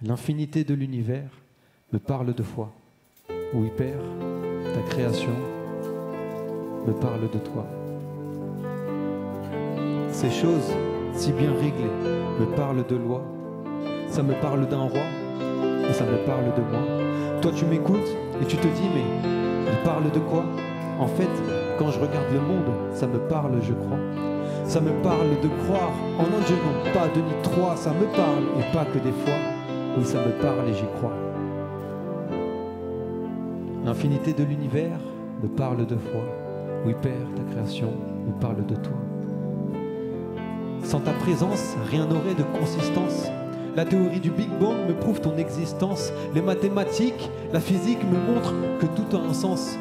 L'infinité de l'univers me parle de foi. Oui, Père, ta création me parle de toi. Ces choses si bien réglées me parlent de loi. Ça me parle d'un roi et ça me parle de moi. Toi, tu m'écoutes et tu te dis, mais il parle de quoi? En fait, quand je regarde le monde, ça me parle, je crois. Ça me parle de croire en un Dieu, non pas deux ni trois. Ça me parle et pas que des fois. Oui, ça me parle et j'y crois. L'infinité de l'univers me parle de foi. Oui, Père, ta création me parle de toi. Sans ta présence, rien n'aurait de consistance. La théorie du Big Bang me prouve ton existence. Les mathématiques, la physique me montrent que tout a un sens.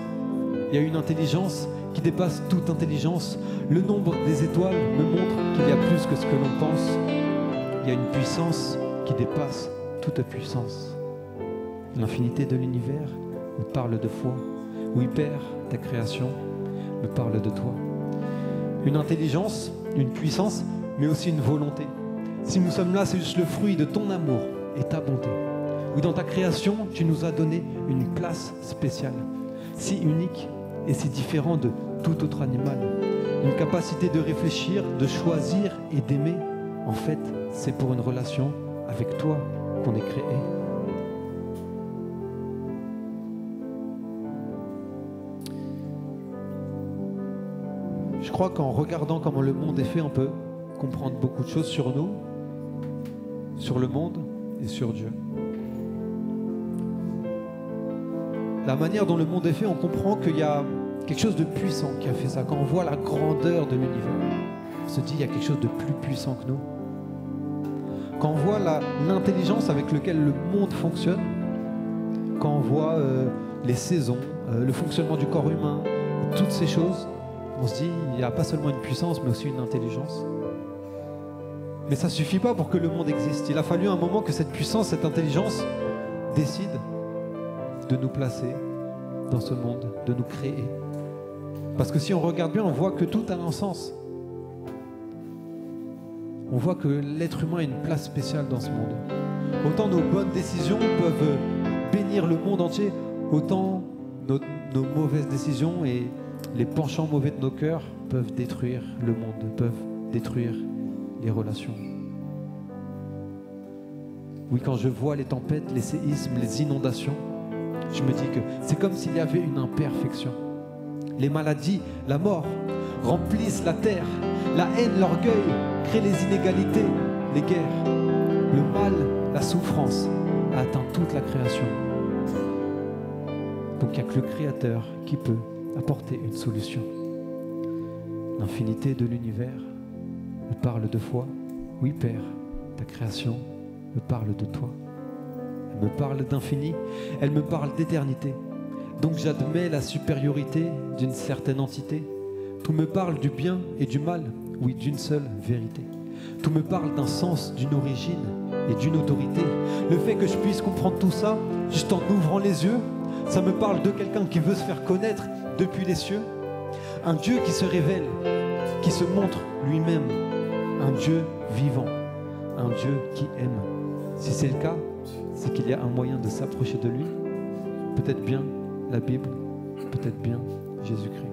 Il y a une intelligence qui dépasse toute intelligence. Le nombre des étoiles me montre qu'il y a plus que ce que l'on pense. Il y a une puissance qui dépasse toute puissance. L'infinité de l'univers me parle de foi. Oui, Père, ta création me parle de toi. Une intelligence, une puissance, mais aussi une volonté. Si nous sommes là, c'est juste le fruit de ton amour et ta bonté. Oui, dans ta création, tu nous as donné une place spéciale, si unique et si différent de tout autre animal. Une capacité de réfléchir, de choisir et d'aimer. En fait, c'est pour une relation avec toi qu'on est créé. Je crois qu'en regardant comment le monde est fait, on peut comprendre beaucoup de choses sur nous, sur le monde et sur Dieu. La manière dont le monde est fait, on comprend qu'il y a quelque chose de puissant qui a fait ça. Quand on voit la grandeur de l'univers, on se dit qu'il y a quelque chose de plus puissant que nous. Quand on voit l'intelligence avec laquelle le monde fonctionne, quand on voit les saisons, le fonctionnement du corps humain, toutes ces choses, on se dit il n'y a pas seulement une puissance, mais aussi une intelligence. Mais ça ne suffit pas pour que le monde existe. Il a fallu un moment que cette puissance, cette intelligence décide de nous placer dans ce monde, de nous créer. Parce que si on regarde bien, on voit que tout a un sens. On voit que l'être humain a une place spéciale dans ce monde. Autant nos bonnes décisions peuvent bénir le monde entier, autant nos mauvaises décisions et les penchants mauvais de nos cœurs peuvent détruire le monde, peuvent détruire les relations. Oui, quand je vois les tempêtes, les séismes, les inondations, je me dis que c'est comme s'il y avait une imperfection. Les maladies, la mort remplissent la terre. La haine, l'orgueil créent les inégalités, les guerres. Le mal, la souffrance a atteint toute la création. Donc il n'y a que le Créateur qui peut apporter une solution. L'infinité de l'univers me parle de foi. Oui, Père, ta création me parle de toi. Elle me parle d'infini, elle me parle d'éternité. Donc j'admets la supériorité d'une certaine entité. Tout me parle du bien et du mal, oui, d'une seule vérité. Tout me parle d'un sens, d'une origine et d'une autorité. Le fait que je puisse comprendre tout ça, juste en ouvrant les yeux, ça me parle de quelqu'un qui veut se faire connaître depuis les cieux. Un Dieu qui se révèle, qui se montre lui-même. Un Dieu vivant, un Dieu qui aime. Si c'est le cas, c'est qu'il y a un moyen de s'approcher de lui. Peut-être bien la Bible, peut-être bien Jésus-Christ.